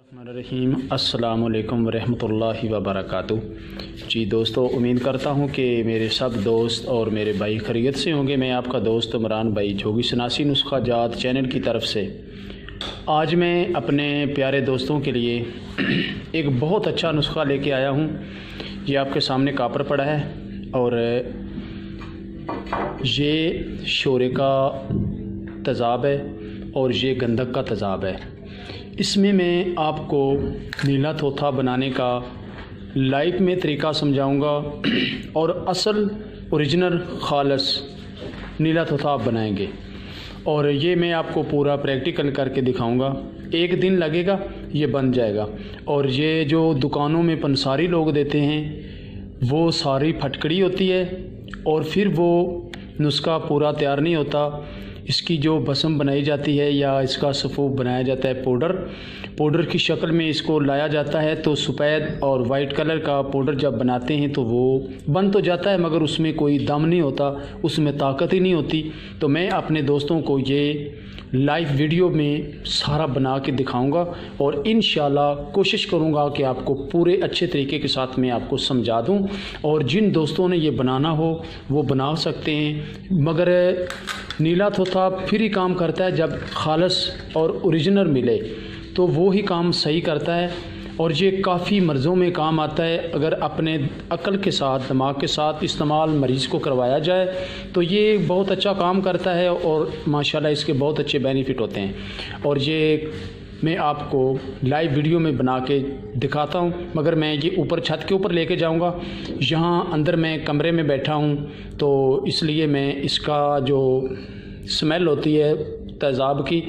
रहीम अस्सलाम वालेकुम वरहमतुल्लाहि वबरकातुहू। जी दोस्तों, उम्मीद करता हूँ कि मेरे सब दोस्त और मेरे भाई खैरियत से होंगे। मैं आपका दोस्त इमरान भाई जोगी शनासी नुस्खा जात चैनल की तरफ से आज मैं अपने प्यारे दोस्तों के लिए एक बहुत अच्छा नुस्खा लेके आया हूँ। ये आपके सामने कापर पड़ा है और ये शोरे का तेज़ाब है और ये गंधक का तेज़ाब है। इसमें मैं आपको नीला थोथा बनाने का लाइव में तरीका समझाऊंगा और असल ओरिजिनल खालस नीला थोथा आप बनाएंगे और ये मैं आपको पूरा प्रैक्टिकल करके दिखाऊंगा। एक दिन लगेगा, ये बन जाएगा। और ये जो दुकानों में पंसारी लोग देते हैं वो सारी फटकड़ी होती है और फिर वो नुस्खा पूरा तैयार नहीं होता। इसकी जो भस्म बनाई जाती है या इसका सफ़ूफ बनाया जाता है, पाउडर की शक्ल में इसको लाया जाता है। तो सफ़ेद और वाइट कलर का पाउडर जब बनाते हैं तो वो बन तो जाता है मगर उसमें कोई दम नहीं होता, उसमें ताकत ही नहीं होती। तो मैं अपने दोस्तों को ये लाइव वीडियो में सारा बना के दिखाऊंगा और इंशाल्लाह कोशिश करूंगा कि आपको पूरे अच्छे तरीके के साथ मैं आपको समझा दूं। और जिन दोस्तों ने ये बनाना हो वो बना सकते हैं, मगर नीला थोथा फिर ही काम करता है जब खालस और ओरिजिनल मिले तो वो ही काम सही करता है। और ये काफ़ी मर्ज़ों में काम आता है। अगर अपने अक्ल के साथ, दिमाग के साथ इस्तेमाल मरीज़ को करवाया जाए तो ये बहुत अच्छा काम करता है और माशाल्लाह इसके बहुत अच्छे बेनिफिट होते हैं। और ये मैं आपको लाइव वीडियो में बना के दिखाता हूँ, मगर मैं ये ऊपर छत के ऊपर लेके जाऊँगा। यहाँ अंदर मैं कमरे में बैठा हूँ तो इसलिए मैं इसका जो स्मेल होती है तेज़ाब की,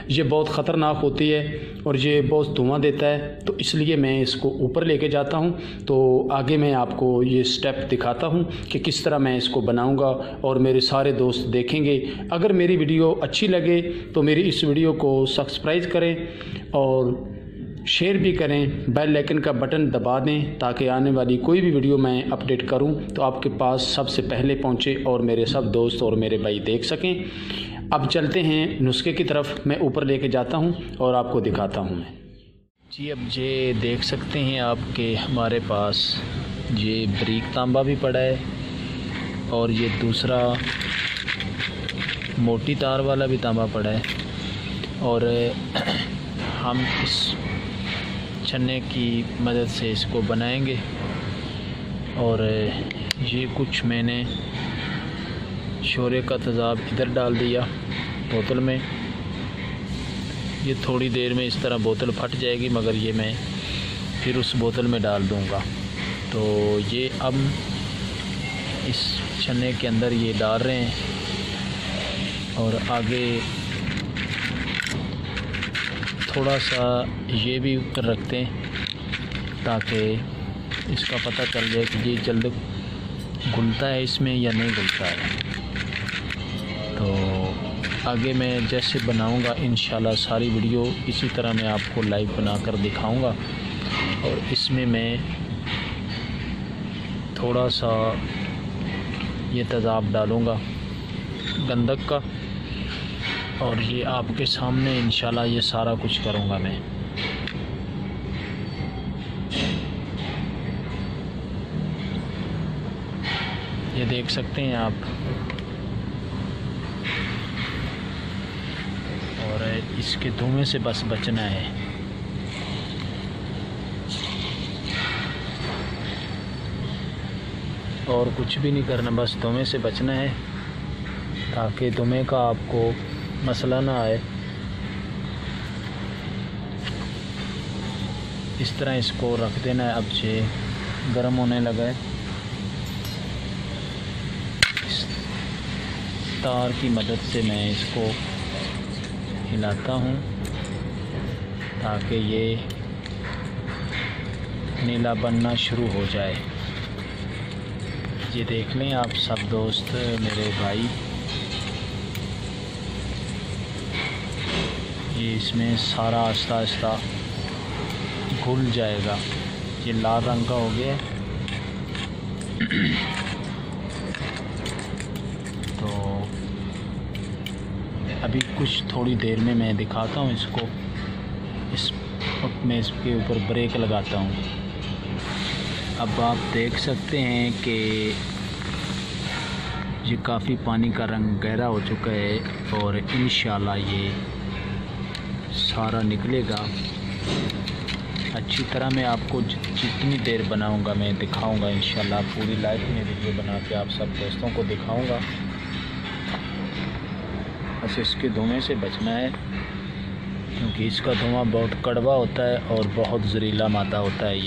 ये बहुत ख़तरनाक होती है और ये बहुत धुआं देता है। तो इसलिए मैं इसको ऊपर लेके जाता हूँ। तो आगे मैं आपको ये स्टेप दिखाता हूँ कि किस तरह मैं इसको बनाऊँगा और मेरे सारे दोस्त देखेंगे। अगर मेरी वीडियो अच्छी लगे तो मेरी इस वीडियो को सब्सक्राइब करें और शेयर भी करें, बेल आइकन का बटन दबा दें ताकि आने वाली कोई भी वीडियो मैं अपडेट करूं तो आपके पास सबसे पहले पहुंचे और मेरे सब दोस्त और मेरे भाई देख सकें। अब चलते हैं नुस्खे की तरफ। मैं ऊपर लेके जाता हूं और आपको दिखाता हूं मैं। जी, अब ये देख सकते हैं आपके हमारे पास ये बारीक तांबा भी पड़ा है और ये दूसरा मोटी तार वाला भी तांबा पड़ा है। और हम इस छन्ने की मदद से इसको बनाएंगे। और ये कुछ मैंने शोरे का तेज़ाब इधर डाल दिया बोतल में। ये थोड़ी देर में इस तरह बोतल फट जाएगी, मगर ये मैं फिर उस बोतल में डाल दूँगा। तो ये अब इस छन्ने के अंदर ये डाल रहे हैं और आगे थोड़ा सा ये भी ऊपर रखते हैं ताकि इसका पता चल जाए कि ये जल्द घुलता है इसमें या नहीं घुलता है। तो आगे मैं जैसे बनाऊंगा इंशाल्लाह सारी वीडियो इसी तरह मैं आपको लाइव बनाकर दिखाऊंगा। और इसमें मैं थोड़ा सा ये तेज़ाब डालूंगा गंधक का और ये आपके सामने इंशाल्लाह ये सारा कुछ करूँगा मैं। ये देख सकते हैं आप। और इसके धुएं से बस बचना है। और कुछ भी नहीं करना, बस धुएं से बचना है ताकि धुएं का आपको मसला ना आए। इस तरह इसको रख देना है। अब ये गर्म होने लगा है। इस तार की मदद से मैं इसको हिलाता हूँ ताकि ये नीला बनना शुरू हो जाए। ये देख लें आप सब दोस्त, मेरे भाई, ये इसमें सारा आस्ता आस्ता घुल जाएगा। ये लाल रंग का हो गया है। तो अभी कुछ थोड़ी देर में मैं दिखाता हूँ इसको। इस वक्त मैं इसके ऊपर ब्रेक लगाता हूँ। अब आप देख सकते हैं कि ये काफ़ी पानी का रंग गहरा हो चुका है और इंशाल्लाह ये सारा निकलेगा अच्छी तरह। मैं आपको जितनी देर बनाऊंगा मैं दिखाऊंगा इंशाल्लाह। पूरी लाइफ में वीडियो बना के आप सब दोस्तों को दिखाऊंगा। बस इसके धुएं से बचना है क्योंकि इसका धुआं बहुत कड़वा होता है और बहुत जहरीला मादा होता है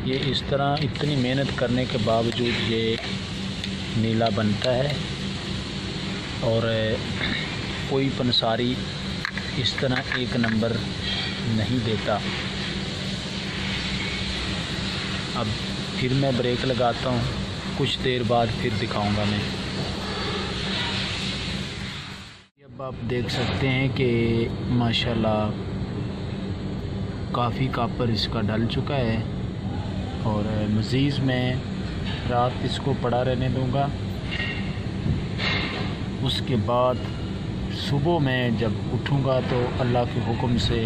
ये इस तरह इतनी मेहनत करने के बावजूद ये नीला बनता है और कोई पंसारी इस तरह एक नंबर नहीं देता। अब फिर मैं ब्रेक लगाता हूँ, कुछ देर बाद फिर दिखाऊंगा मैं। अब आप देख सकते हैं कि माशाल्लाह काफ़ी कापर इसका डल चुका है और मज़ीद मैं रात इसको पड़ा रहने दूंगा। उसके बाद सुबह मैं जब उठूँगा तो अल्लाह के हुक्म से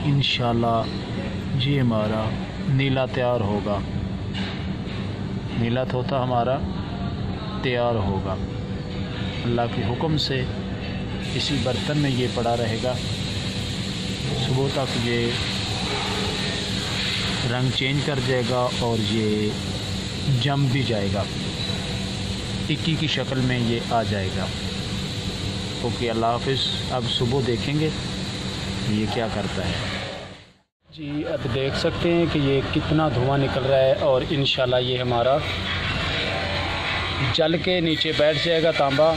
इंशाल्लाह ये हमारा नीला तैयार होगा। नीला तोता हमारा तैयार होगा अल्लाह के हुक्म से। इसी बर्तन में ये पड़ा रहेगा, सुबह तक ये रंग चेंज कर जाएगा और ये जम भी जाएगा, टिक्की की शक्ल में ये आ जाएगा। ओके, अल्लाह हाफ़िज़। अब सुबह देखेंगे ये क्या करता है। जी अब देख सकते हैं कि ये कितना धुआं निकल रहा है और इंशाल्लाह ये हमारा जल के नीचे बैठ जाएगा तांबा।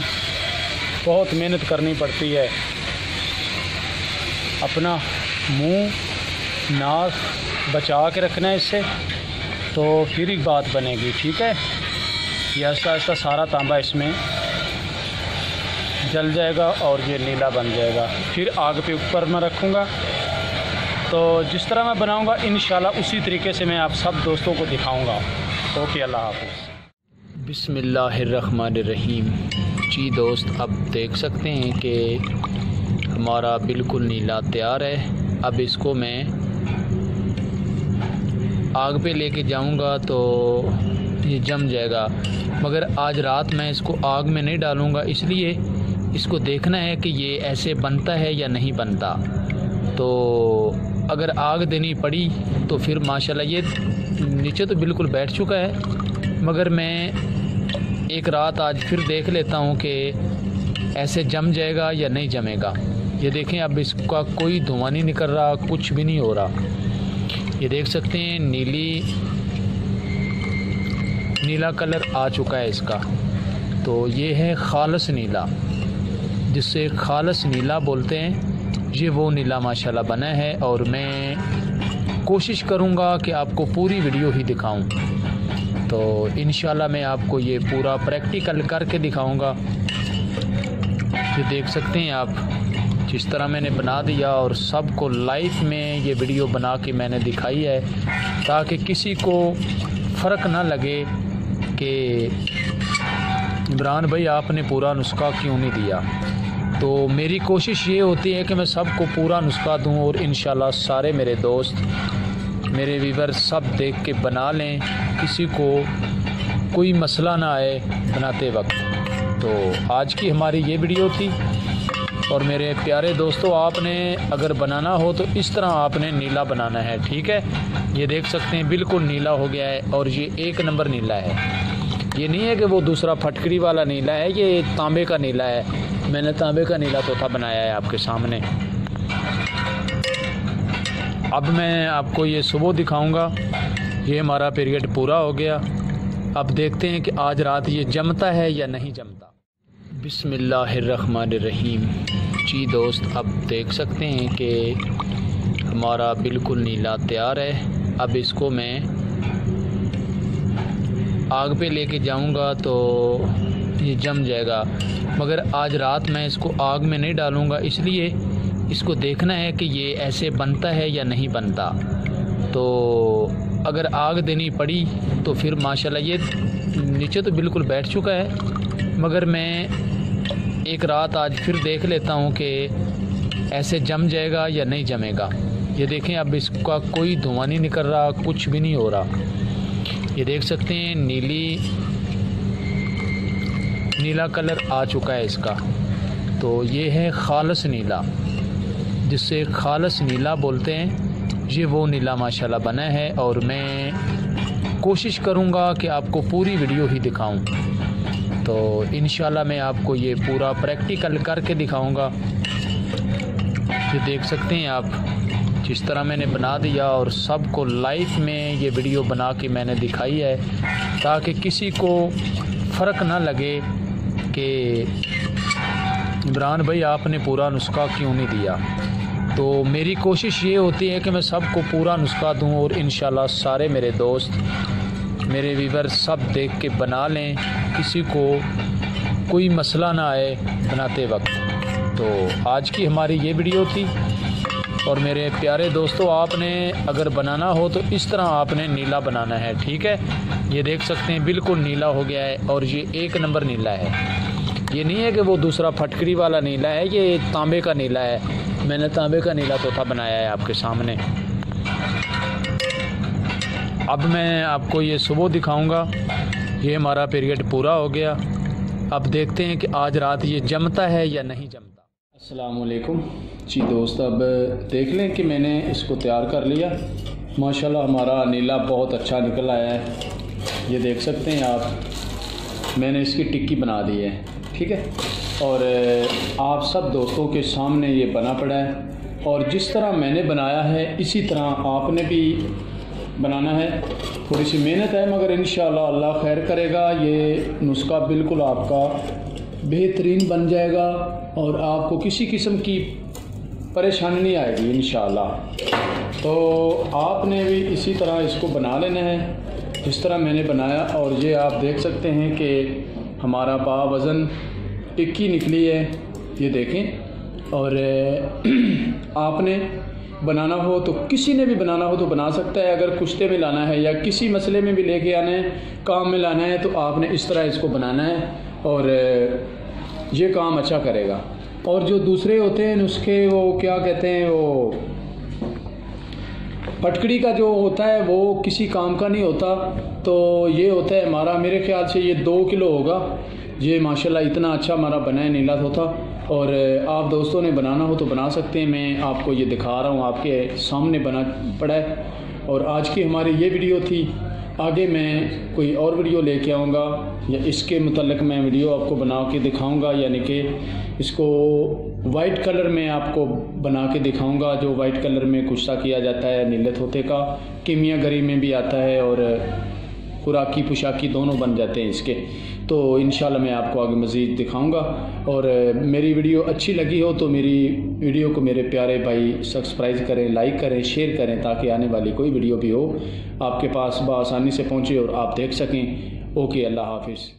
बहुत मेहनत करनी पड़ती है, अपना मुंह नाक बचा के रखना है इससे, तो फिर ही बात बनेगी। ठीक है, ये आहिस्ता आहिस्ता सारा तांबा इसमें जल जाएगा और ये नीला बन जाएगा। फिर आग पे ऊपर मैं रखूँगा, तो जिस तरह मैं बनाऊँगा इंशाल्लाह उसी तरीके से मैं आप सब दोस्तों को दिखाऊँगा। ओके, अल्लाह हाफ़िज़। बिस्मिल्लाहिर्रहमानिर्रहीम। जी दोस्त, अब देख सकते हैं कि हमारा बिल्कुल नीला तैयार है। अब इसको मैं आग पे लेके जाऊंगा तो ये जम जाएगा, मगर आज रात मैं इसको आग में नहीं डालूंगा, इसलिए इसको देखना है कि ये ऐसे बनता है या नहीं बनता। तो अगर आग देनी पड़ी तो फिर माशाल्लाह ये नीचे तो बिल्कुल बैठ चुका है, मगर मैं एक रात आज फिर देख लेता हूँ कि ऐसे जम जाएगा या नहीं जमेगा। ये देखें, अब इसका कोई धुआं नहीं निकल रहा, कुछ भी नहीं हो रहा। ये देख सकते हैं नीला कलर आ चुका है इसका। तो ये है खालस नीला, जिससे खालस नीला बोलते हैं। ये वो नीला माशाल्लाह बना है और मैं कोशिश करूँगा कि आपको पूरी वीडियो ही दिखाऊं। तो इंशाल्लाह मैं आपको ये पूरा प्रैक्टिकल करके दिखाऊंगा। ये देख सकते हैं आप, जिस तरह मैंने बना दिया और सबको लाइव में ये वीडियो बना के मैंने दिखाई है, ताकि किसी को फ़र्क ना लगे कि इमरान भाई आपने पूरा नुस्खा क्यों नहीं दिया। तो मेरी कोशिश ये होती है कि मैं सबको पूरा नुस्खा दूं और इंशाल्लाह सारे मेरे दोस्त, मेरे व्यूअर सब देख के बना लें, किसी को कोई मसला ना आए बनाते वक्त। तो आज की हमारी ये वीडियो थी। और मेरे प्यारे दोस्तों, आपने अगर बनाना हो तो इस तरह आपने नीला बनाना है। ठीक है, ये देख सकते हैं बिल्कुल नीला हो गया है और ये एक नंबर नीला है। ये नहीं है कि वो दूसरा फटकरी वाला नीला है, ये तांबे का नीला है। मैंने तांबे का नीला तोता बनाया है आपके सामने। अब मैं आपको ये सुबह दिखाऊंगा। ये हमारा पीरियड पूरा हो गया। अब देखते हैं कि आज रात ये जमता है या नहीं जमता। बिस्मिल्लाहिर्रहमानिर्रहीम। जी दोस्त, अब देख सकते हैं कि हमारा बिल्कुल नीला तैयार है। अब इसको मैं आग पे लेके जाऊंगा तो ये जम जाएगा, मगर आज रात मैं इसको आग में नहीं डालूंगा, इसलिए इसको देखना है कि ये ऐसे बनता है या नहीं बनता। तो अगर आग देनी पड़ी तो फिर माशाल्लाह ये नीचे तो बिल्कुल बैठ चुका है, मगर मैं एक रात आज फिर देख लेता हूँ कि ऐसे जम जाएगा या नहीं जमेगा। ये देखें, अब इसका कोई धुआं नहीं निकल रहा, कुछ भी नहीं हो रहा। ये देख सकते हैं नीला कलर आ चुका है इसका। तो ये है खालस नीला, जिससे खालस नीला बोलते हैं। ये वो नीला माशाल्लाह बना है और मैं कोशिश करूँगा कि आपको पूरी वीडियो ही दिखाऊं। तो इंशाल्लाह मैं आपको ये पूरा प्रैक्टिकल करके दिखाऊंगा। ये देख सकते हैं आप, जिस तरह मैंने बना दिया और सबको लाइव में ये वीडियो बना के मैंने दिखाई है, ताकि किसी को फ़र्क ना लगे कि इमरान भाई आपने पूरा नुस्खा क्यों नहीं दिया। तो मेरी कोशिश ये होती है कि मैं सबको पूरा नुस्खा दूं और इंशाल्लाह सारे मेरे दोस्त, मेरे व्यूअर्स सब देख के बना लें, किसी को कोई मसला ना आए बनाते वक्त। तो आज की हमारी ये वीडियो थी। और मेरे प्यारे दोस्तों, आपने अगर बनाना हो तो इस तरह आपने नीला बनाना है, ठीक है। ये देख सकते हैं बिल्कुल नीला हो गया है और ये 1 नंबर नीला है। ये नहीं है कि वो दूसरा फटकरी वाला नीला है, ये तांबे का नीला है। मैंने तांबे का नीला तोता बनाया है आपके सामने। अब मैं आपको ये सुबह दिखाऊंगा। ये हमारा पीरियड पूरा हो गया। अब देखते हैं कि आज रात ये जमता है या नहीं जमता। अस्सलाम वालेकुम जी दोस्त, अब देख लें कि मैंने इसको तैयार कर लिया। माशाल्लाह हमारा नीला बहुत अच्छा निकल आया है। ये देख सकते हैं आप, मैंने इसकी टिक्की बना दी है, ठीक है। और आप सब दोस्तों के सामने ये बना पड़ा है और जिस तरह मैंने बनाया है इसी तरह आपने भी बनाना है। थोड़ी सी मेहनत है, मगर इंशाल्लाह अल्लाह खैर करेगा। ये नुस्खा बिल्कुल आपका बेहतरीन बन जाएगा और आपको किसी किस्म की परेशानी नहीं आएगी इंशाल्लाह। तो आपने भी इसी तरह इसको बना लेना है जिस तरह मैंने बनाया। और ये आप देख सकते हैं कि हमारा वज़न टिक्की निकली है, ये देखें। और आपने बनाना हो तो, किसी ने भी बनाना हो तो बना सकता है। अगर कुश्ते में लाना है या किसी मसले में भी लेके आना है, काम में लाना है, तो आपने इस तरह इसको बनाना है और ये काम अच्छा करेगा। और जो दूसरे होते हैं नुस्खे, वो क्या कहते हैं, वो फटकड़ी का जो होता है वो किसी काम का नहीं होता। तो ये होता है हमारा, मेरे ख्याल से ये 2 किलो होगा। ये माशाल्लाह इतना अच्छा हमारा बना है नीला तोता। और आप दोस्तों ने बनाना हो तो बना सकते हैं। मैं आपको ये दिखा रहा हूँ, आपके सामने बना पड़ा है। और आज की हमारी ये वीडियो थी। आगे मैं कोई और वीडियो लेके आऊँगा या इसके मुतल्लिक़ मैं वीडियो आपको बना के दिखाऊँगा, यानी कि इसको वाइट कलर में आपको बना के दिखाऊँगा। जो वाइट कलर में कुश्ता किया जाता है नीले तोते का, कीमियागरी में भी आता है और खुराकी पुशाकी दोनों बन जाते हैं इसके। तो इंशाल्लाह मैं आपको आगे मज़ीद दिखाऊंगा। और मेरी वीडियो अच्छी लगी हो तो मेरी वीडियो को मेरे प्यारे भाई सब्सक्राइब करें, लाइक करें, शेयर करें, ताकि आने वाली कोई वीडियो भी हो आपके पास बआसानी से पहुंचे और आप देख सकें। ओके, अल्लाह हाफिज़।